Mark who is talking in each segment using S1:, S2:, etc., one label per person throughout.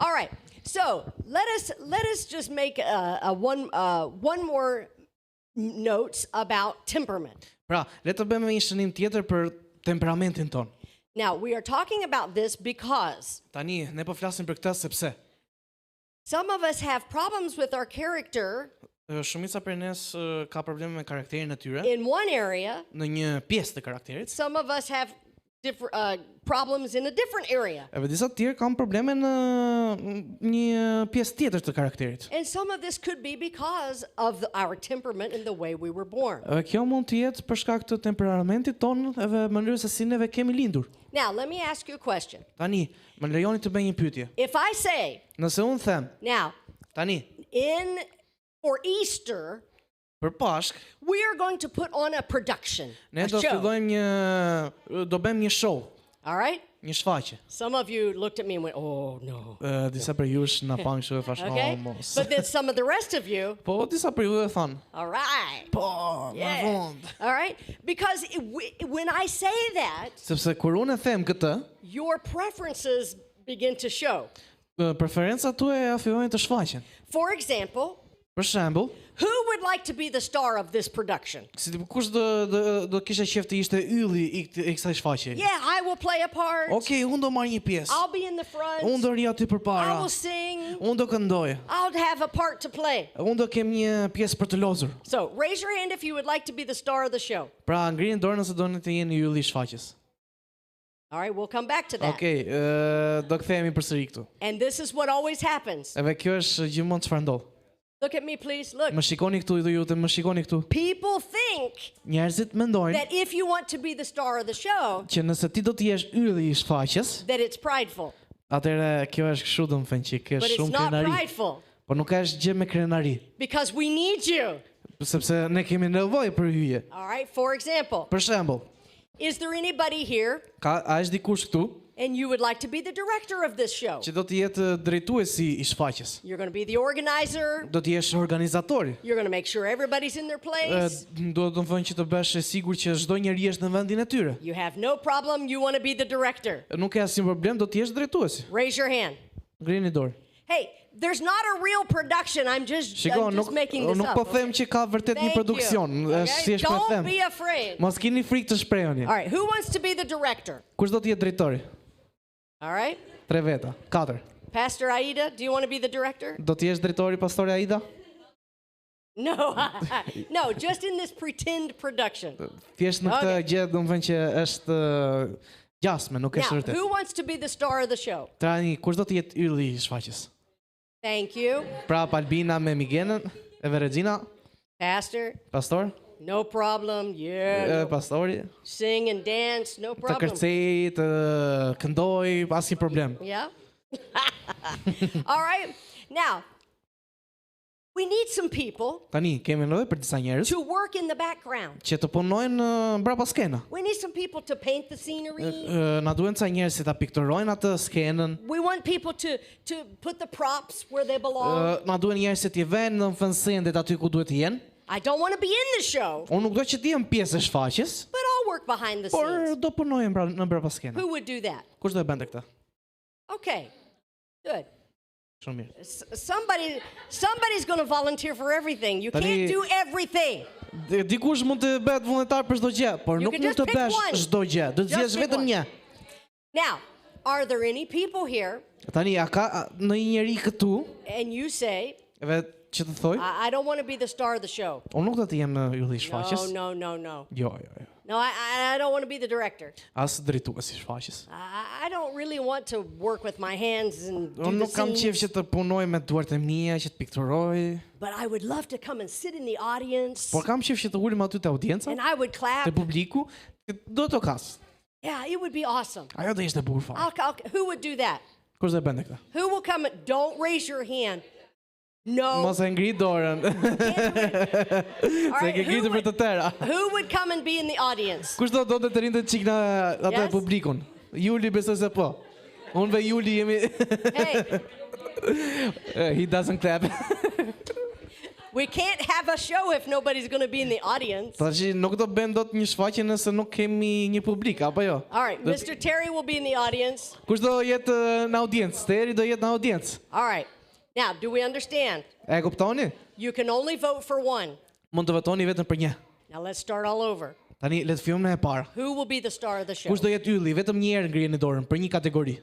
S1: All right. So let us just make one more notes about temperament.
S2: Pra, le të bëjmë një shënim tjetër për temperamentin ton.
S1: Now, we are talking about this because
S2: Tani, ne po flasim për këtë sepse
S1: some of us have problems with our character
S2: shumica prej nes ka probleme me karakterin e tyre
S1: in one area.
S2: në një pjesë të karakterit.
S1: Some of us have different problems in a different area.
S2: Edhe disa të tjerë kanë probleme në një pjesë tjetër të karakterit.
S1: And some of this could be because of our temperament and the way we were born.
S2: Kjo mund të jetë për shkak të temperamentit ton edhe mënyrës se si neve kemi lindur.
S1: Now, let me ask you a question.
S2: Tani, më lejoni të bëj një pyetje.
S1: If I say,
S2: Nëse unë them,
S1: now,
S2: tani,
S1: for Easter,
S2: për Pashk,
S1: we are going to put on a production,
S2: ne
S1: a
S2: do
S1: show.
S2: do bëjmë një show,
S1: All right?
S2: një shfaqje.
S1: Some of you looked at me and went, oh, no.
S2: Disa për jush na pan kështu e thash,
S1: Okay?
S2: mos.
S1: But then some of the rest of you,
S2: Po disa për ju e thanë.
S1: all right.
S2: Po, më
S1: Yeah.
S2: vonë.
S1: All right? Because when I say that,
S2: Sepse kur unë e them këtë,
S1: your preferences begin to show.
S2: preferencat tuaja fillojnë të shfaqen.
S1: For example,
S2: Për shembull,
S1: who would like to be the star of this production?
S2: si kush do kishte qejf të ishte ylli i kësaj shfaqje.
S1: Yeah, I will play a part.
S2: Okej, unë do marr një pjesë.
S1: I'll be in the front.
S2: Unë do ri aty
S1: I
S2: përpara.
S1: will sing.
S2: Unë do këndoj.
S1: I'll have a part to play.
S2: Unë do kem një pjesë për të lozur.
S1: So, raise your hand if you would like to be the star of the show.
S2: Pra, ngrini dorën nëse doni të jeni ylli i shfaqjes.
S1: All right, we'll come back to that.
S2: Okej, do kthehemi përsëri këtu.
S1: And this is what always happens.
S2: Edhe kjo është gjithmonë çfarë ndodh.
S1: Look at me, please. Look.
S2: Më shikoni këtu dhe ju të më shikoni këtu.
S1: People think
S2: Njerëzit mendojnë
S1: that if you want to be the star of the show,
S2: që nëse ti do të jesh ylli i shfaqjes,
S1: that it's prideful.
S2: atëherë kjo është kështu domethënë që kjo
S1: But
S2: është
S1: it's
S2: shumë
S1: not
S2: krenari.
S1: prideful
S2: Po nuk ka asgjë me krenari,
S1: because we need you.
S2: sepse ne kemi nevojë për hyje.
S1: All right, for example,
S2: Për shembull,
S1: is there anybody here
S2: a është dikush këtu
S1: and you would like to be the director of this show?
S2: që do të jetë drejtuesi i shfaqjes?
S1: You're going to be the organizer.
S2: Do të jesh organizatori.
S1: You're going to make sure everybody's in their place.
S2: Do të thonë që të bësh e sigurt që çdo njeri është në vendin e tyre.
S1: You have no problem. You want to be the director.
S2: Nuk ka asnjë problem, do të jesh drejtuesi.
S1: Raise your hand.
S2: Ngrini dorë.
S1: Hey, there's not a real production. I'm just
S2: Shiko,
S1: making this
S2: nuk
S1: up.
S2: po them që ka vërtet një
S1: Thank you.
S2: produksion, është
S1: Okay?
S2: thjesht po
S1: Don't
S2: them.
S1: be afraid.
S2: Mos keni frikë të shprehuni.
S1: All right, who wants to be the director?
S2: Kush do të jetë drejtori?
S1: All right.
S2: 3 veta, 4.
S1: Pastor Aida, do you want to be the director?
S2: Do të jesh drejtori pastore Aida?
S1: No. No, just in this pretend production.
S2: Thjesht në këtë gjë domethënë që është gjasme, nuk është
S1: Now,
S2: vërtet.
S1: who wants to be the star of the show?
S2: Tani, kush do të jetë ylli i shfaqjes?
S1: Thank you.
S2: Pra Albina me Migenën, edhe Regina,
S1: Pastor,
S2: pastor,
S1: no problem. Yeah.
S2: pastori,
S1: Sing and dance, no
S2: të
S1: problem.
S2: kërcej, të këndoj, asnjë problem.
S1: Yeah. All right. Now, we need some people
S2: Tani, kemi nevojë për disa njerëz
S1: to work in the background.
S2: që të punojnë mbrapa skena.
S1: We need some people to paint the scenery.
S2: Na duhen ca njerëz që ta pikturojnë atë skenën.
S1: We want people to put the props where they belong.
S2: Na duhen njerëz që t'i vënë në fënsendet aty ku duhet të jenë.
S1: I don't want to be in the show,
S2: Unë nuk do që të jem pjesë e shfaqjes,
S1: but I'll work behind the
S2: por
S1: scenes.
S2: do punoj në mbrapa skena.
S1: Who would do that?
S2: Kush do e bënte këtë?
S1: Okay. Good.
S2: Shumë mirë.
S1: Somebody's going to volunteer for everything. You
S2: Tani-
S1: can't do everything.
S2: Dikush mund të bëhet vullnetar për çdo gjë, por
S1: You
S2: nuk
S1: can
S2: mund
S1: just
S2: të
S1: pick
S2: bësh
S1: one.
S2: çdo gjë. Do të
S1: Just
S2: zgjesh
S1: pick
S2: vetëm
S1: one.
S2: një.
S1: Now, are there any people here
S2: Tani, a ka në një njeri këtu,
S1: and you say,
S2: edhe që të thoj,
S1: I don't want to be the star of the show?
S2: unë nuk do të jem në ylli i shfaqjes.
S1: No.
S2: Jo.
S1: No, I don't want to be the director.
S2: As drejtuesi i shfaqjes.
S1: I don't really want to work with my hands and do
S2: Unë
S1: the
S2: nuk kam qejf
S1: scenes,
S2: që të punoj me duart e mia, që të pikturoj,
S1: but I would love to come and sit in the audience
S2: por kam qejf që të ulem aty te audienca,
S1: and I would clap.
S2: te publiku, do të kas.
S1: Yeah, it would be awesome.
S2: Ajo do ishte bukur fare.
S1: Who would do that?
S2: Kush do e bënte këtë?
S1: Who will come? Don't raise your hand. No.
S2: Mos e ngri dorën.
S1: All
S2: Se
S1: right,
S2: ke ngritur për të tëra.
S1: who would come and be in the audience?
S2: Kush do të rinte çik në atë
S1: Yes?
S2: publikun? Juli besoj se po. Unë dhe Juli jemi
S1: Hey,
S2: He doesn't clap.
S1: We can't have a show if nobody's going to be in the audience.
S2: Tash nuk do bëjmë dot një shfaqje nëse nuk kemi një publik, apo jo?
S1: All right, Mr. Terry will be in the audience.
S2: Kush do jetë në audiencë? Terri do jetë në audiencë.
S1: All right. Now, do we understand?
S2: E kuptoni?
S1: You can only vote for one.
S2: Mund të votoni vetëm për një.
S1: Now, let's start all over.
S2: Tani le të fillojmë në e para.
S1: Who will be the star of the show?
S2: Kush do jetë ylli? Vetëm një herë ngrihen dorën për një kategori.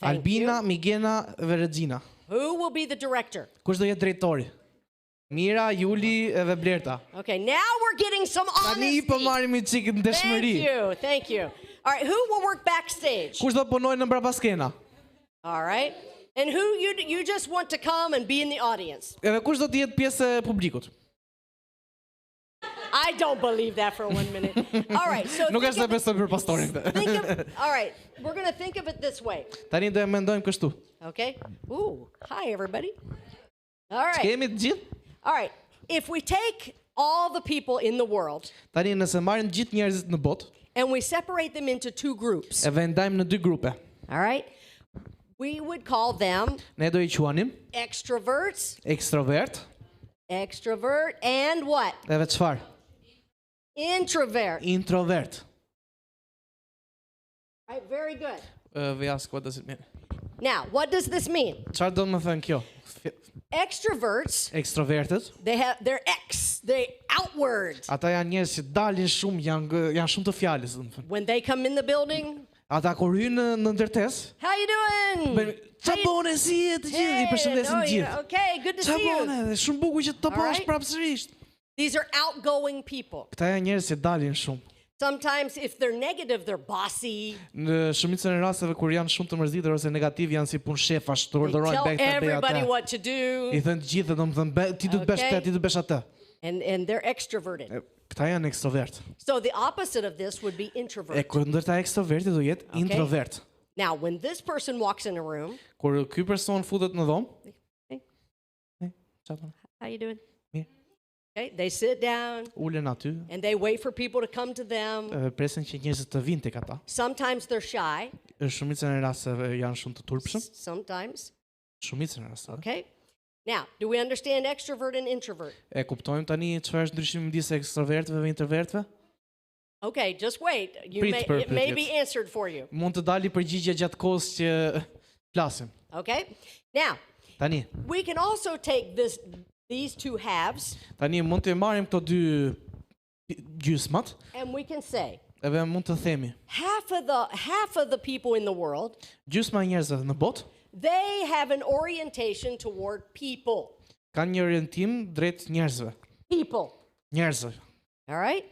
S1: Thank
S2: Albina,
S1: you.
S2: Migena dhe Regina.
S1: Who will be the director?
S2: Kush do jetë drejtori? Mira, Juli dhe Blerta.
S1: Okay, now we're getting some
S2: Tani
S1: honesty.
S2: po marrim një çik ndeshmëri.
S1: Thank you. All right, who will work backstage?
S2: Kush do punojë në mbrapa skena?
S1: All right. And who you just want to come and be in the audience?
S2: Edhe kush do të jetë pjesë e publikut?
S1: I don't believe that for 1 minute. All right, so
S2: Nuk
S1: think
S2: është se
S1: of it-
S2: besoj për pastorin këtë.
S1: all right, we're going to think of it this way.
S2: Tani do e mendojmë kështu.
S1: Okay? Ooh, hi everybody. All right.
S2: Kemi të gjithë?
S1: All right. If we take all the people in the world
S2: Tani nëse marrim të gjithë njerëzit në botë,
S1: and we separate them into two groups,
S2: e vendajmë në dy grupe.
S1: all right? We would call them
S2: Ne do i quanim
S1: extroverts,
S2: ekstrovert
S1: extrovert, and what?
S2: edhe çfarë?
S1: Introvert.
S2: Introvert.
S1: All right, very good.
S2: We ask what does it mean?
S1: Now, what does this mean?
S2: Çfarë do të më thënë kjo?
S1: Extroverts,
S2: Ekstravertët,
S1: they're outward.
S2: ata janë njerëz që dalin shumë, janë shumë të fjalës, do të thënë.
S1: When they come in the building,
S2: Ata kur hyjnë në ndërtesë,
S1: how you doing?
S2: çfarë bone si e të gjithë, i përshëndesin të gjithë.
S1: Okay, good to
S2: Çfarë
S1: see you.
S2: bone, shumë bukur që të bësh
S1: Alright.
S2: prapësisht.
S1: These are outgoing people.
S2: Këta janë njerëz që dalin shumë.
S1: Sometimes if they're negative, they're bossy.
S2: Në shumicën e rasteve kur janë shumë të mërzitur ose negativ janë si punë shefash, të
S1: They
S2: urdhërojnë
S1: tell
S2: bëj këtë bëj
S1: everybody
S2: atë.
S1: what to do.
S2: I thënë të gjithë, domethënë ti do të bësh
S1: Okay.
S2: këtë, ti do të bësh atë.
S1: And they're extroverted.
S2: Këta janë ekstrovert.
S1: So the opposite of this would be
S2: E
S1: introvert.
S2: kundërta e ekstrovertit do jetë introvert.
S1: Now, when this person walks in a room,
S2: Kur ky person futet në dhomë,
S1: how you doing?
S2: Mirë.
S1: Okay, they sit down
S2: ulen aty,
S1: and they wait for people to come to them.
S2: edhe presin që njerëzit të vinë tek ata.
S1: Sometimes they're shy,
S2: Në shumicën e rasteve janë shumë të turpshëm,
S1: sometimes.
S2: shumicën e rasteve.
S1: Okay? Now, do we understand extrovert and introvert?
S2: E kuptojmë tani çfarë është ndryshimi midis ekstrovertëve dhe introvertëve?
S1: Okay, just wait.
S2: Prit
S1: It may
S2: përpyetjet.
S1: be answered for you.
S2: Mund të dali përgjigje gjatë kohës që flasim.
S1: Okay? Now,
S2: Tani,
S1: we can also take these two halves
S2: mund të marrim këto dy gjysmat,
S1: and we can say
S2: edhe mund të themi,
S1: half of the people in the world,
S2: gjysma e njerëzve në botë
S1: they have an orientation toward people.
S2: kanë një orientim drejt njerëzve.
S1: People.
S2: Njerëzve.
S1: All right?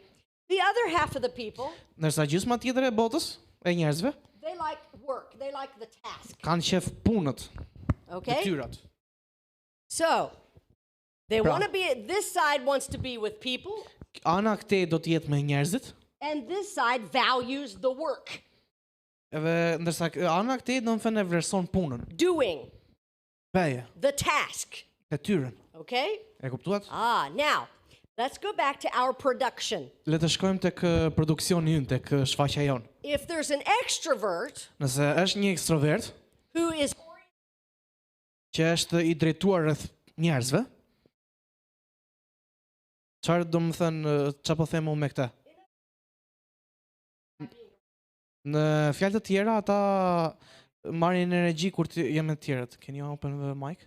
S1: The other half of the people,
S2: Ndërsa gjysma tjetër e botës e njerëzve
S1: they like work. They like the task.
S2: kanë qef punët,
S1: Okay?
S2: detyrat.
S1: So, they
S2: Pra.
S1: want to be, this side wants to be with people,
S2: Ana këtej do të jetë me njerëzit,
S1: and this side values the work,
S2: edhe ndërsa ana këtej do të thënë e vlerëson punën,
S1: doing
S2: beje,
S1: the task.
S2: detyrën.
S1: Okay?
S2: E kuptuat?
S1: Now, let's go back to our production.
S2: Le të shkojmë tek produksioni ynë, tek shfaqja jon.
S1: If there's an extrovert
S2: Nëse është një ekstrovert
S1: who is
S2: që është i drejtuar rreth njerëzve, çfarë do të thënë, çfarë po them unë me këtë? Në fjalë të tjera, ata marrin energji kur ti jam me të tjerët. Can you open the mic?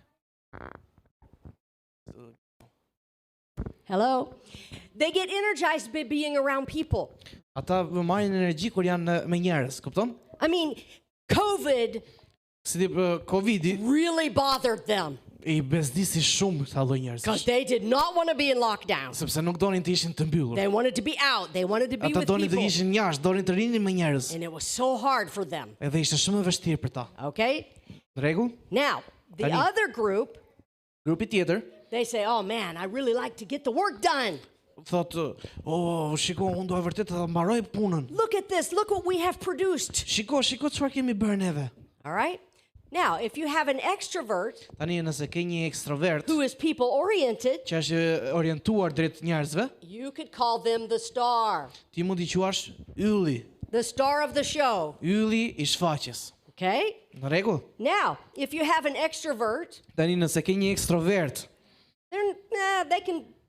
S1: hello, they get energized by being around people.
S2: Ata marrin energji kur janë me njerëz, kupton?
S1: I mean, COVID
S2: Si ti Covidi
S1: really bothered them
S2: i bezdisi shumë këta lloj
S1: because
S2: njerëzish,
S1: they did not want to be in lockdown.
S2: sepse nuk donin të ishin të mbyllur.
S1: They wanted to be out. They wanted to be
S2: Ata
S1: with
S2: donin të
S1: people.
S2: ishin jashtë, donin të rinin me njerëz.
S1: And it was so hard for them.
S2: Edhe ishte shumë e vështirë për ta.
S1: Okay?
S2: Në rregull?
S1: Now, the
S2: Tani.
S1: other group,
S2: Grupi tjetër
S1: they say, oh man, I really like to get the work done.
S2: thotë, shiko, unë do e vërtet të mbaroj punën.
S1: Look at this. Look what we have produced.
S2: Shiko çfarë kemi bërë neve.
S1: All right? Now, if you have an extrovert
S2: Tani nëse ke një ekstrovert
S1: who is people oriented,
S2: që është orientuar drejt njerëzve,
S1: you could call them the star,
S2: ti mund t'i quash ylli,
S1: the star of the show.
S2: ylli i shfaqjes.
S1: Okay?
S2: Në rregull?
S1: Now, if you have an extrovert,
S2: Tani nëse ke një ekstrovert
S1: they're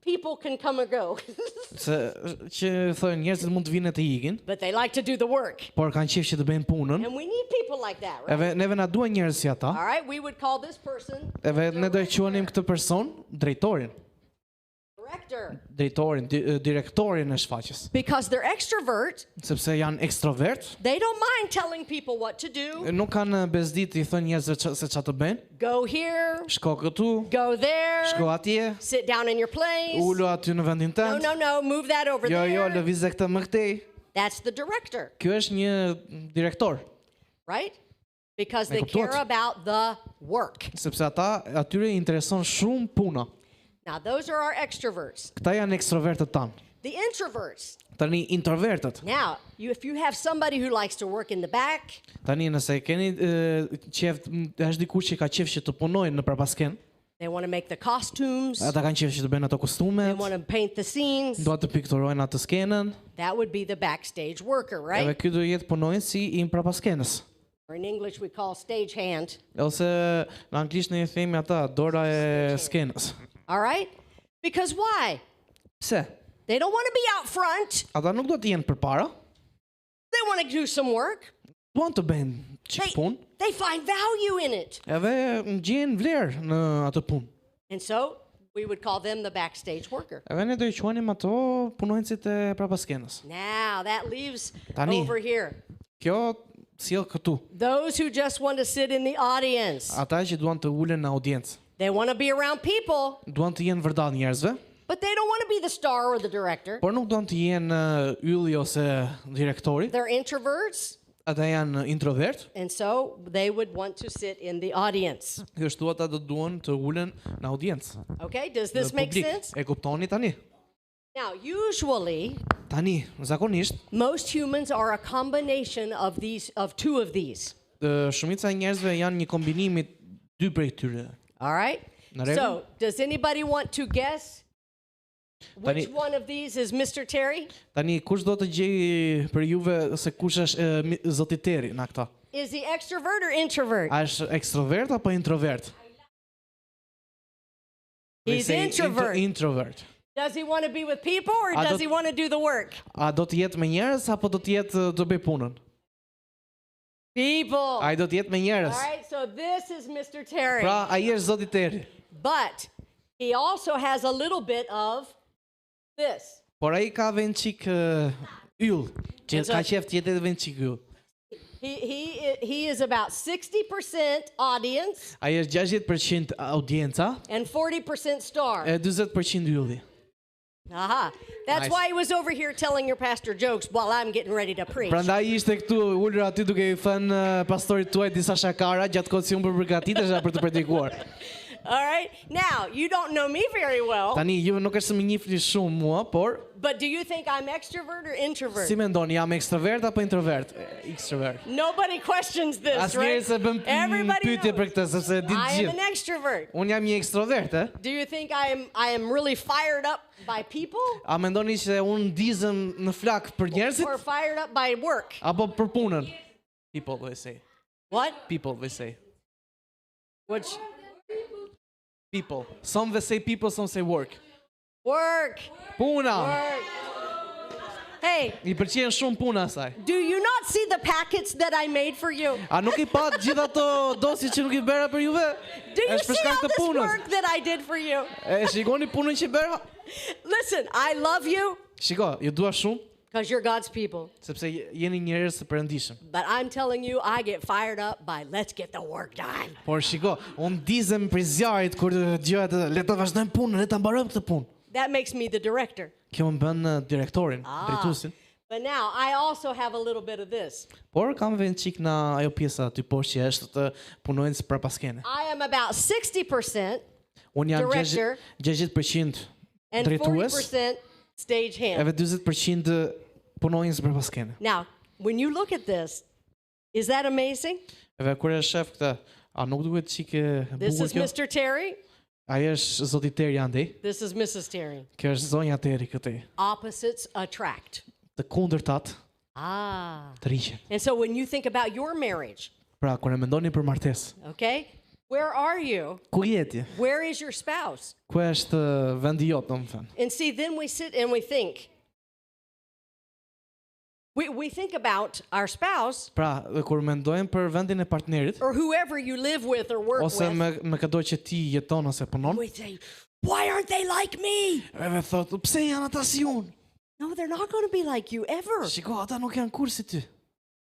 S1: people can come and go.
S2: Se që thonë njerëzit mund të vinë të ikin,
S1: But they like to do the work.
S2: por kanë qejf që të bëjnë punën.
S1: And we need people like that, right?
S2: Edhe neve na duan njerëz si ata.
S1: All right, we would call this person
S2: Edhe ne do e quanim këtë person drejtorin.
S1: director.
S2: Direktorin e shfaqjes.
S1: Because they're extrovert,
S2: Sepse janë ekstrovert,
S1: they don't mind telling people what to do.
S2: nuk kanë bezdit I thënë njerëzve se ç'a të bëjnë.
S1: Go here,
S2: Shko këtu,
S1: go there,
S2: shko atje,
S1: sit down in your place.
S2: ulu aty në vendin
S1: No,
S2: tënd.
S1: no, move that over
S2: Jo,
S1: there.
S2: lëvizë këtë më këtej.
S1: That's the director,
S2: Ky është një direktor,
S1: right? Because
S2: Me
S1: they care
S2: kuptuat.
S1: about the work.
S2: sepse ata atyre I intereson shumë puna.
S1: Now, those are our extroverts.
S2: Këta janë ekstrovertët tanë.
S1: The introverts.
S2: Tani introvertët.
S1: Now, if you have somebody who likes to work in the back,
S2: Tani nëse keni qef, është dikush që ka qef që të punojnë në prapasken,
S1: they want to make the costumes,
S2: ata kanë qef që të bëjnë ato
S1: they
S2: kostumet,
S1: want to paint the scenes.
S2: dua të pikturojnë atë skenën,
S1: That would be the backstage worker,
S2: edhe
S1: right?
S2: ky do jetë punojnësi I prapaskenës.
S1: Or in English, we call stage hand.
S2: Ose në anglisht ne I themi ata dora e skenës.
S1: All right? Because why?
S2: Pse?
S1: They don't want to be out front.
S2: Ata nuk do të jenë përpara,
S1: They want to do some work.
S2: duan të bëjnë çik punë,
S1: They find value in it.
S2: edhe gjejnë vlerë në atë punë.
S1: And so we would call them the backstage worker.
S2: Edhe ne do I quanim ato punojnësit e prapaskenës.
S1: Now that leaves
S2: Tani.
S1: over here
S2: Kjo sjell këtu.
S1: those who just want to sit in the audience.
S2: Ata që duan të ulen në audiencë,
S1: They want to be around people,
S2: duan të jenë vërdall njerëzve,
S1: but they don't want to be the star or the director.
S2: por nuk duan të jenë ylli ose direktori.
S1: They're introverts,
S2: Ata janë introvert,
S1: and so they would want to sit in the audience.
S2: kështu ata do duan të ulen në audiencë.
S1: Okay, does
S2: Në
S1: this make
S2: publik.
S1: sense?
S2: E kuptoni tani?
S1: Now, usually,
S2: Tani, zakonisht,
S1: most humans are a combination of two of these.
S2: Shumica e njerëzve janë një kombinim I dy prej tyre.
S1: All right?
S2: Në rregull?
S1: So, does anybody want to guess which
S2: Tani-
S1: one of these is Mr. Terri?
S2: Tani, kush do të gjej për juve se kush është zoti Terri në këta?
S1: Is he extrovert or introvert?
S2: A është ekstrovert apo introvert? They
S1: He's
S2: say
S1: introvert.
S2: Introvert.
S1: Does he want to be with people or
S2: I
S1: does
S2: don't-
S1: he want to do the work?
S2: A do të jetë me njerëz apo do të jetë të bëj punën?
S1: People.
S2: Ai do të jetë me
S1: All
S2: njerëz.
S1: right, so this is Mr. Terri.
S2: Pra, ai është zoti Terri.
S1: But he also has a little bit of this.
S2: Por ai ka vend çik yll, që
S1: And so-
S2: ka qef të jetë edhe vend çik yll.
S1: He is about 60% audience
S2: Ai është 60% audienca
S1: and 40% star.
S2: e 40% ylli.
S1: Aha. That's
S2: Nice.
S1: why he was over here telling your pastor jokes while I'm getting ready to preach.
S2: Prandaj ishte këtu ulur aty duke I thënë pastorit tuaj disa shakara gjatë kohës që unë përgatitesha për të predikuar.
S1: All right? Now, you don't know me very well,
S2: Tani ju nuk është se më njihni shumë mua, por
S1: but do you think I'm extrovert or introvert?
S2: si mendoni, jam ekstrovert apo introvert? Extrovert.
S1: Nobody questions this,
S2: Asnjëri
S1: right?
S2: se bëm
S1: Everybody
S2: pyetje për
S1: knows.
S2: këtë sepse di të
S1: I am an
S2: gjithë.
S1: extrovert.
S2: Unë jam një ekstrovert, e?
S1: Do you think I am really fired up by people
S2: A mendoni se unë ndizem në flak për njerëzit
S1: or fired up by work?
S2: apo për punën? People they say.
S1: What?
S2: People they say.
S1: Which
S2: People. Some they say people, some say work.
S1: work?
S2: Puna.
S1: Work. Hey,
S2: I pëlqen shumë puna asaj.
S1: do you not see the packets that I made for you?
S2: A nuk I pa të gjithë ato dosi që nuk I bëra për juve?
S1: Do you
S2: Është për
S1: see
S2: shkak
S1: all
S2: të
S1: this
S2: punës.
S1: work that I did for you?
S2: E shikoni punën që bëra?
S1: Listen, I love you
S2: Shiko, ju dua shumë
S1: because you're God's people.
S2: sepse jeni njerëz të perëndishëm.
S1: But I'm telling you, I get fired up by let's get the work done.
S2: Por shiko, unë dizem për zjarit kur dëgjoj atë, le të vazhdojmë punën, le ta mbarojmë këtë punë.
S1: That makes me the director.
S2: Kjo më bën direktorin, drejtuesin.
S1: But now I also have a little bit of this.
S2: Por kam vend çik në ajo pjesa aty poshtë që është të punojnë për paskene.
S1: I am about 60%
S2: Unë jam
S1: Director.
S2: 60%
S1: and
S2: drejtues,
S1: 40% stage hand.
S2: edhe 40% punojnë për paskene.
S1: Now, when you look at this, is that amazing?
S2: Edhe kur e shef këtë, a nuk duhet çik e
S1: This
S2: bukur
S1: is
S2: kjo?
S1: Mr. Terri.
S2: Ai është zoti Terri andej.
S1: This is Mrs. Terri.
S2: Kjo është zonja Terri këtej.
S1: Opposites attract.
S2: Të kundërtat
S1: Ah.
S2: të riqen.
S1: And so when you think about your marriage,
S2: Pra, kur e mendoni për martesë,
S1: okay, Where are you?
S2: Ku jeti?
S1: Where is your spouse?
S2: Ku është vendi jot, domethënë?
S1: And see, then we sit and we think. We think about our spouse
S2: Pra, kur mendojmë për vendin e partnerit
S1: or whoever you live with or work
S2: ose
S1: with,
S2: me këto që ti jeton ose punon,
S1: we say, why aren't they like me?
S2: edhe thot, pse janë ata si unë?
S1: No, they're not going to be like you ever.
S2: Shiko, ata nuk janë kur si ty.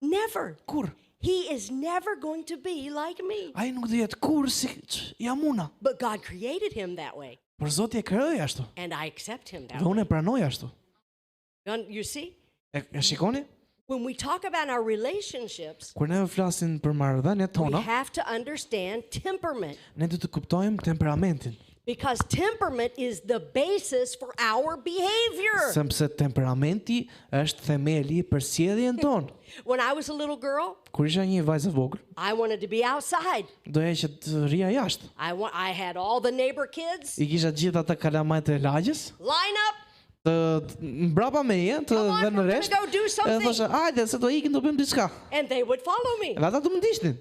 S1: Never.
S2: Kur?
S1: He is never going to be like me.
S2: Ai nuk do jetë kur si jam una.
S1: But God created him that way,
S2: Por Zoti e krijoi ashtu.
S1: and I accept him that
S2: Dhe
S1: way.
S2: unë e pranoj ashtu.
S1: You see?
S2: E shikoni?
S1: When we talk about our relationships,
S2: Kur ne flasim për marrëdhëniet
S1: we
S2: tona,
S1: have to understand temperament,
S2: ne duhet të kuptojmë temperamentin.
S1: because temperament is the basis for our behavior.
S2: Sepse temperamenti është themeli për sjelljen tonë.
S1: When I was a little girl,
S2: Kur isha një vajzë e vogël,
S1: I wanted to be outside.
S2: doja që të rija jashtë.
S1: I had all the neighbor kids
S2: I kisha gjithë ata kalamajt e lagjës,
S1: line up.
S2: mbrapa meje, të
S1: Come on,
S2: dhe në
S1: we're
S2: resht.
S1: gonna go do
S2: E
S1: something.
S2: thosha, hajde, se do ikim do bëjmë diçka.
S1: And they would follow me.
S2: Edhe ata të më ndiqnin.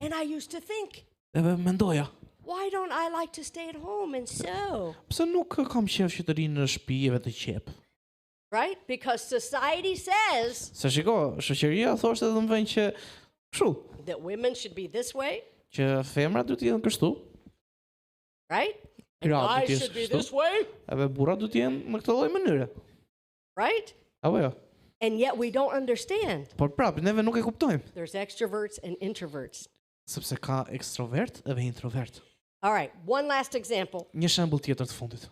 S1: And I used to think,
S2: Edhe mendoja,
S1: why don't I like to stay at home and sew?
S2: pse nuk kam qef që të ri në shtëpi e të qep?
S1: Right? Because society says
S2: Se shiko, shoqëria thoshte edhe më vjen që kështu,
S1: that women should be this way,
S2: që femrat duhet të jenë kështu,
S1: right? And
S2: Gratë
S1: guys
S2: duhet të
S1: should be
S2: jenë
S1: this
S2: kështu,
S1: way,
S2: edhe burrat duhet të jenë në këtë lloj mënyre.
S1: right?
S2: Apo jo?
S1: And yet we don't understand.
S2: Por prapë neve nuk e kuptojmë,
S1: There's extroverts and introverts.
S2: sepse ka ekstrovert edhe introvert.
S1: All right, one last example.
S2: Një shembull tjetër të fundit.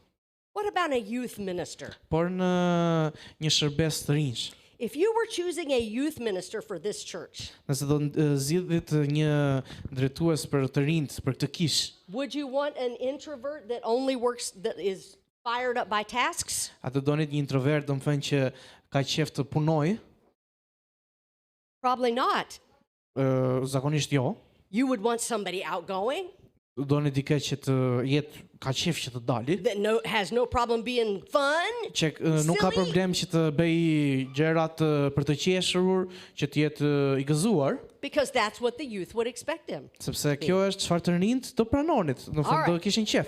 S1: What about a youth minister?
S2: Por në një shërbes të rinj,
S1: If you were choosing a youth minister for this church,
S2: nëse do zgjidhit një drejtues për të rinjt për këtë kish,
S1: would you want an introvert that only works, that is fired up by tasks?
S2: a të donit një introvert, do të thënë që ka qef të punojë?
S1: Probably not.
S2: Zakonisht jo.
S1: You would want somebody outgoing
S2: Doni dikë që të jetë ka qef që të dali,
S1: that has no problem being fun,
S2: që nuk ka
S1: Silly.
S2: problem që të bëj gjërat për të qeshur, që të jetë i gëzuar,
S1: because that's what the youth would expect him.
S2: sepse kjo është çfarë të rinjt të pranonit, do të thënë do
S1: Alright.
S2: kishin qef.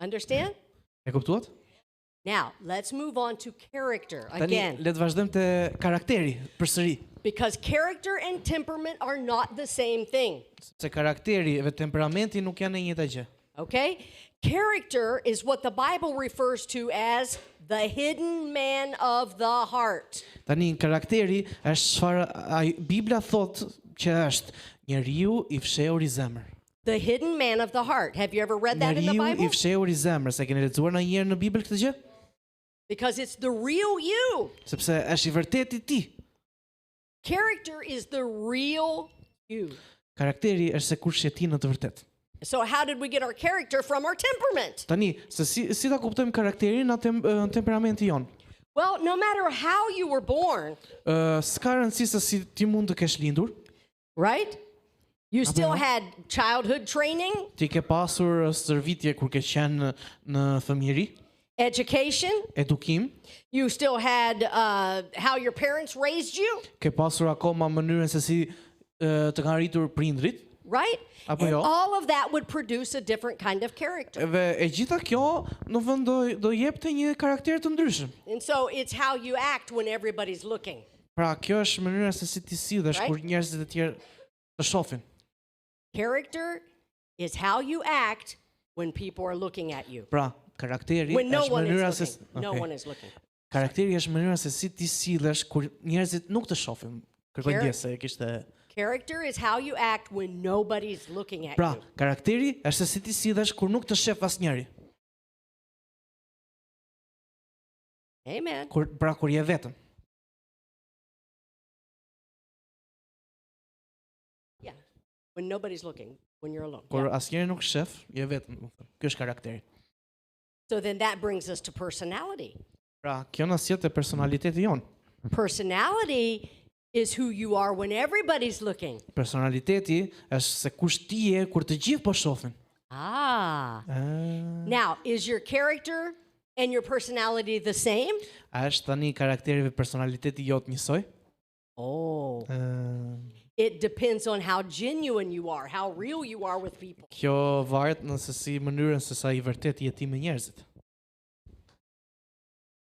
S1: Understand?
S2: E kuptuat?
S1: Now, let's move on to character
S2: Tani
S1: again,
S2: le të vazhdojmë te karakteri përsëri.
S1: because character and temperament are not the same thing.
S2: Se karakteri dhe temperamenti nuk janë e njëjta gjë.
S1: Okay? Character is what the Bible refers to as the hidden man of the heart.
S2: Tani karakteri është çfarë Bibla thotë që është njeriu i fshehur i zemër.
S1: The hidden man of the heart. Have you ever read that in the
S2: Njeriu i
S1: Bible?
S2: fshehur i zemër, se keni lexuar ndonjëherë në Bibël këtë gjë?
S1: Because it's the real you.
S2: Sepse është i vërtetë ti.
S1: Character is the real you.
S2: Karakteri është se kush je ti në të vërtetë.
S1: So how did we get our character from our temperament?
S2: Tani, se si ta kuptojmë karakterin në temperamenti jon?
S1: Well, no matter how you were born,
S2: S'ka rëndësi se si ti mund të kesh lindur,
S1: right? You still
S2: jo.
S1: had childhood training,
S2: ti ke pasur stërvitje kur ke qenë në fëmijëri,
S1: education.
S2: edukim,
S1: You still had how your parents raised you,
S2: ke pasur akoma mënyrën se si të kanë rritur prindrit,
S1: right?
S2: Apo
S1: And
S2: jo.
S1: all of that would produce a different kind of character.
S2: dhe e gjitha kjo në vend do jepte një karakter të ndryshëm.
S1: And so it's how you act when everybody's looking.
S2: Pra, kjo është mënyra se si ti sillesh
S1: Right.
S2: kur njerëzit e tjerë të shohin.
S1: Character is how you act when people are looking at you.
S2: Pra, karakteri
S1: When no
S2: është
S1: one
S2: mënyra
S1: is
S2: se
S1: looking. No
S2: okay.
S1: one is looking.
S2: Karakteri është mënyra se si ti sillesh kur njerëzit nuk të shohin. Kërkoj
S1: Char-
S2: ndjes se kishte.
S1: Character is how you act when nobody's looking at
S2: Pra,
S1: you.
S2: karakteri është se si ti sillesh kur nuk të shef asnjëri.
S1: Amen.
S2: Kur je vetëm.
S1: Yeah. When nobody's looking, when you're alone.
S2: Kur
S1: Yeah.
S2: asnjëri nuk shef, je vetëm, do të thënë. Ky është karakteri.
S1: So then that brings us to personality.
S2: Pra, kjo na sjell te personaliteti jon.
S1: Personality is who you are when everybody's looking.
S2: Personaliteti është se kush ti je kur të gjithë po shohin.
S1: Ah. Now, is your character and your personality the same?
S2: A është tani karakteri dhe personaliteti jot njësoj?
S1: Oh. It depends on how genuine you are, how real you are with people.
S2: Kjo varet nëse si mënyrën se sa I vërtet je ti me njerëzit.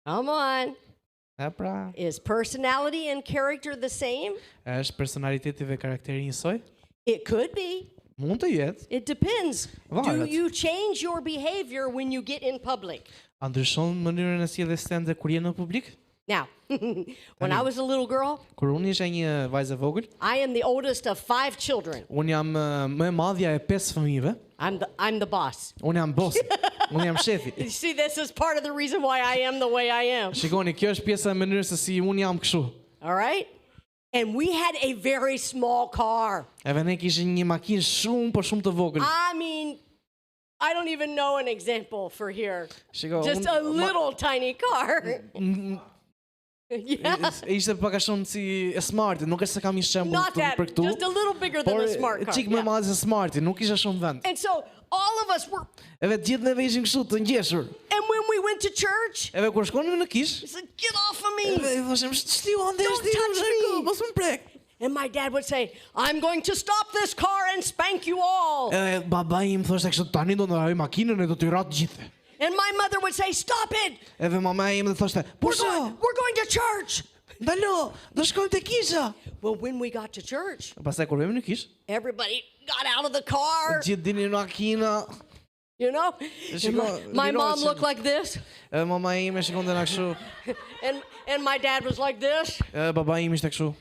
S1: Come on.
S2: E pra,
S1: Is personality and character the same?
S2: është personaliteti dhe karakteri njësoj?
S1: It could be.
S2: Mund të jetë.
S1: It depends. Do
S2: Varet.
S1: you change your behavior when you get in public?
S2: A ndryshon mënyrën e sjelljes tënde kur je në publik?
S1: Now, when I was a little girl,
S2: Kur unë isha një vajzë e vogël,
S1: I am the oldest of 5 children.
S2: unë jam më e madhja e 5 fëmijëve.
S1: I'm the boss.
S2: Unë jam boss. Unë jam shefi.
S1: You see, this is part of the reason why I am the way I am.
S2: Shikoni, kjo është pjesa e mënyrës se si unë jam kështu.
S1: All right? And we had a very small car.
S2: Edhe ne kishim një makinë shumë, por shumë të vogël.
S1: I mean, I don't even know an example for here.
S2: Shiko,
S1: Just a little tiny car. Yeah.
S2: Ishte pak a shumë si e smarti, nuk është se kam një shembull
S1: Not that,
S2: për këtu.
S1: just a little bigger than
S2: Por
S1: a smart car.
S2: çik më
S1: Yeah.
S2: madh se smarti, nuk isha shumë vend.
S1: And so all of us were,
S2: Edhe të gjithë neve ishim kështu të ngjeshur.
S1: and when we went to church,
S2: Edhe kur shkonim në kish,
S1: we said, get off of me.
S2: edhe I thoshim, "Shtiu ande,
S1: Don't
S2: shtiu,
S1: touch me."
S2: mos më prek."
S1: And my dad would say, I'm going to stop this car and spank you all.
S2: Edhe babai im thoshte kështu, "Tani do të haroj makinën e do t'i rat të gjithë."
S1: And my mother would say, stop it.
S2: Edhe mama im thoshte, "Po
S1: We're going to church.
S2: Ndalo, do shkojmë te kisha."
S1: Well, when we got to church,
S2: Pastaj kur vemi në kish,
S1: everybody got out of the car,
S2: gjithë dinin në makina.
S1: you know. And my mom looked like this,
S2: Edhe mama ime shikonte na kështu,
S1: and my dad was like this.
S2: edhe baba im ishte kështu.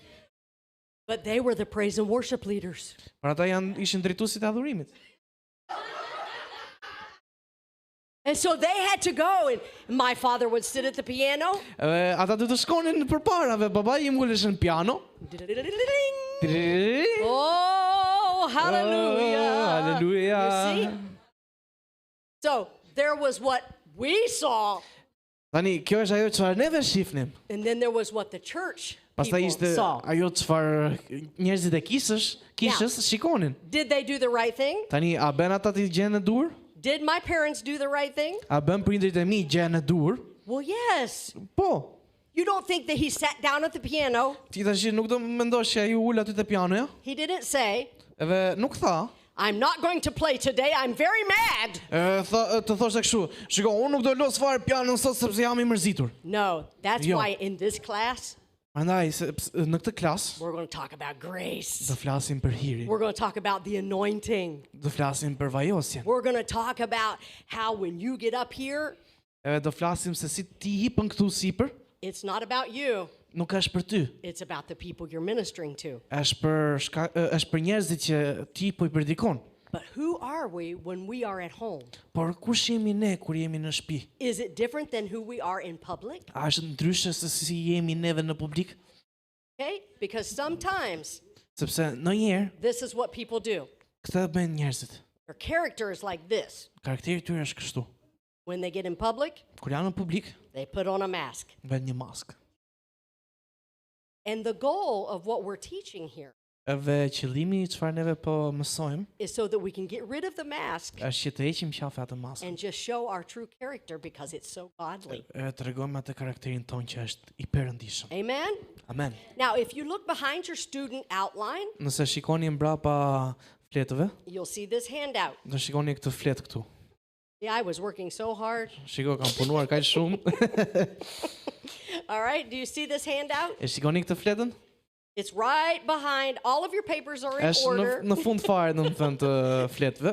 S1: But they were the praise and worship leaders.
S2: Por ata ishin drejtuesit e adhurimit.
S1: And so they had to go, and my father would sit at the piano.
S2: Edhe ata do të shkonin përpara, dhe baba im ulesh në piano.
S1: Oh, hallelujah.
S2: Hallelujah.
S1: You see? So there was what we saw,
S2: Tani, kjo është ajo çfarë neve shifnim.
S1: and then there was what the church
S2: Pastaj
S1: people
S2: ishte
S1: saw.
S2: ajo çfarë njerëzit e kishës shikonin.
S1: Did they do the right thing?
S2: Tani, a bën ata të gjejnë në dur?
S1: Did my parents do the right thing?
S2: A bën prindrit e mi gjejnë në dur?
S1: Well, yes.
S2: Po.
S1: You don't think that he sat down at the piano.
S2: Ti tash nuk do mendosh se ai u ul aty te pianoja?
S1: He didn't say,
S2: Edhe nuk tha.
S1: I'm not going to play today. I'm very mad.
S2: Të thoshte kështu, "Shiko, unë nuk do los fare pianon sot sepse jam I mërzitur."
S1: No, that's
S2: Jo.
S1: why in this class,
S2: Prandaj në këtë klas
S1: we're going to talk about grace.
S2: do flasim për hirin.
S1: We're going to talk about the anointing.
S2: Do flasim për vajosjen.
S1: We're going to talk about how when you get up here,
S2: Edhe do flasim se si ti hipën këtu sipër,
S1: it's not about you.
S2: nuk është për ty.
S1: It's about the people you're ministering to.
S2: Është për njerëzit që ti po I predikon.
S1: But who are we when we are at home?
S2: Por kush jemi ne kur jemi në shtëpi?
S1: Is it different than who we are in public?
S2: A është ndryshe se si jemi neve në publik?
S1: Okay? Because sometimes
S2: Sepse ndonjëherë
S1: this is what people do.
S2: këtë bën njerëzit.
S1: Their character is like this.
S2: Karakteri I tyre është kështu.
S1: When they get in public,
S2: Kur janë në publik,
S1: they put on a mask.
S2: vën një maskë.
S1: And the goal of what we're teaching here
S2: Edhe qëllimi I çfarë neve po mësojmë
S1: is so that we can get rid of the mask
S2: është që të heqim qafe atë maskë.
S1: and just show our true character because it's so godly.
S2: E tregojmë atë karakterin ton që është I perëndishëm.
S1: Amen?
S2: Amen.
S1: Now, if you look behind your student outline,
S2: Nëse shikoni mbrapa fletëve,
S1: you'll see this handout.
S2: do shikoni këtë fletë këtu.
S1: Yeah, I was working so hard.
S2: Shiko, kam punuar kaq shumë.
S1: All right, do you see this handout?
S2: E shikoni këtë fletën?
S1: It's right behind. All of your papers are in
S2: Është
S1: order.
S2: në fund fare domethënë të fletëve.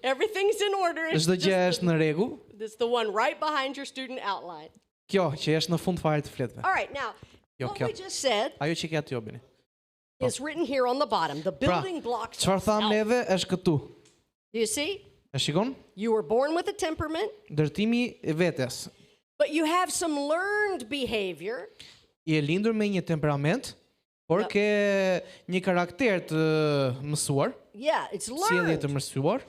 S1: Everything's in order. It's
S2: Çdo gjë është në rregull.
S1: It's the one right behind your student outline.
S2: Kjo që është në fund fare të fletëve.
S1: All right, now,
S2: Jo,
S1: what
S2: kjo.
S1: we just said
S2: Ajo që ke aty obini.
S1: is written here on the bottom. The
S2: Pra,
S1: building blocks.
S2: çfarë
S1: of
S2: tham
S1: self.
S2: neve është këtu.
S1: Do you see?
S2: E shikon?
S1: You were born with a temperament,
S2: Ndërtimi I vetes.
S1: but you have some learned behavior.
S2: I e lindur me një temperament, por
S1: Ja.
S2: ke një karakter të mësuar,
S1: Yeah, it's
S2: sjellje të
S1: learned.
S2: mësuar,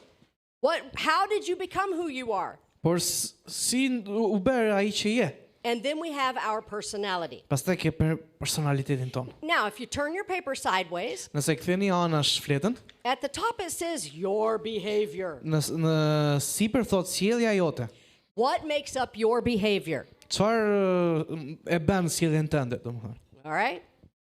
S1: How did you become who you are?
S2: por si u bër ai që je.
S1: And then we have our personality.
S2: Pastaj ke personalitetin ton.
S1: Now, if you turn your paper sideways,
S2: Nëse ktheni anash fletën,
S1: at the top it says your behavior.
S2: në sipër thot sjellja jote.
S1: What makes up your behavior?
S2: Çfarë e bën sjelljen tënde, domethënë?
S1: All right?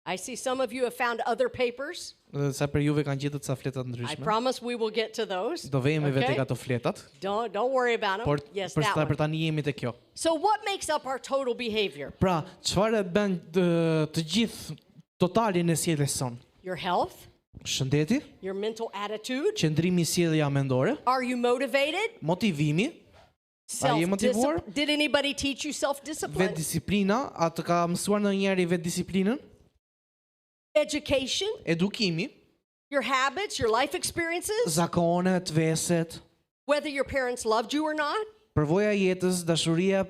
S1: I see some of you have found other papers.
S2: Sa për juve kanë gjetur ca fleta të
S1: I
S2: ndryshme.
S1: promise we will get to those.
S2: Do vejemi vetë
S1: Okay?
S2: tek ato fletat,
S1: Don't worry about them.
S2: por
S1: Yes,
S2: për
S1: that one.
S2: për tani jemi te kjo.
S1: So what makes up our total behavior?
S2: Pra, çfarë bën të gjithë totalin e sjelljes son?
S1: Your health,
S2: Shëndeti,
S1: your mental attitude.
S2: qëndrimi i sjellja mendore,
S1: Are you motivated?
S2: motivimi, A je motivuar?
S1: Did anybody teach you self-discipline?
S2: vetë disiplina, a të ka mësuar ndonjëri vetë disiplinën,
S1: Education,
S2: edukimi,
S1: your habits, your life experiences,
S2: zakonet, veset,
S1: whether your parents loved you or not.
S2: përvoja e jetës, dashuria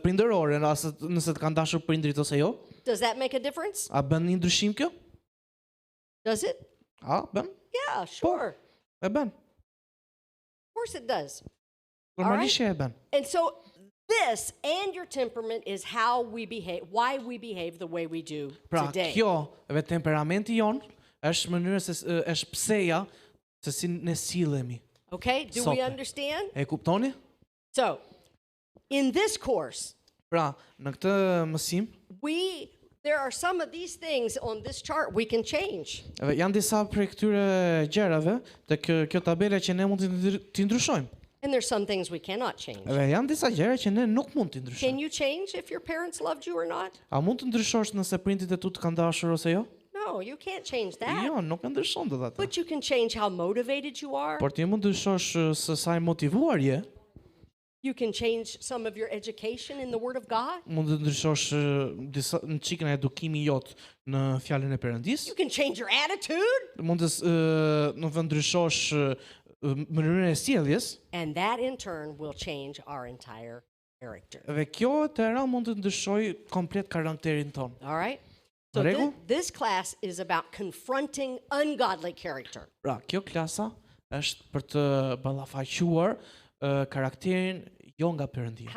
S2: prindërore, nëse të kanë dashur prindrit ose jo,
S1: Does that make a difference?
S2: a bën një ndryshim kjo?
S1: Does it?
S2: A, bën?
S1: Yeah, sure.
S2: E bën.
S1: Of course it does.
S2: Normalisht e bën.
S1: And so this and your temperament is how we behave, why we behave the way we do
S2: Pra,
S1: today.
S2: kjo, edhe temperamenti jon, është mënyra se është pseja se si ne sillemi.
S1: Okay? Do we
S2: Sote.
S1: understand?
S2: E kuptoni?
S1: So, in this course,
S2: Pra, në këtë mësim,
S1: there are some of these things on this chart we can change.
S2: edhe janë disa prej këtyre gjërave tek kjo tabele që ne mund t'i ndryshojmë.
S1: And there's some things we cannot change.
S2: Edhe janë disa gjëra që ne nuk mund t'i
S1: Can
S2: ndryshojmë.
S1: you change if your parents loved you or not?
S2: A mund të ndryshosh nëse prindit e tu të kanë dashur ose jo?
S1: No, you can't change that.
S2: Jo, nuk e ndryshon dot atë.
S1: But you can change how motivated you are.
S2: Por ti mund të ndryshosh se sa i motivuar je,
S1: You can change some of your education in the Word of God.
S2: mund të ndryshosh disa në çikën e edukimit jot në fjalën e Perëndis.
S1: You can change your attitude.
S2: Mund të në të ndryshosh mënyrën e sjelljes,
S1: And that in turn will change our entire character.
S2: dhe kjo tëra mund të ndryshojë komplet karakterin ton.
S1: All right? So
S2: Regu?
S1: this class is about confronting ungodly character.
S2: Pra, kjo klasa është për të ballafaquar karakterin jo nga Perëndia.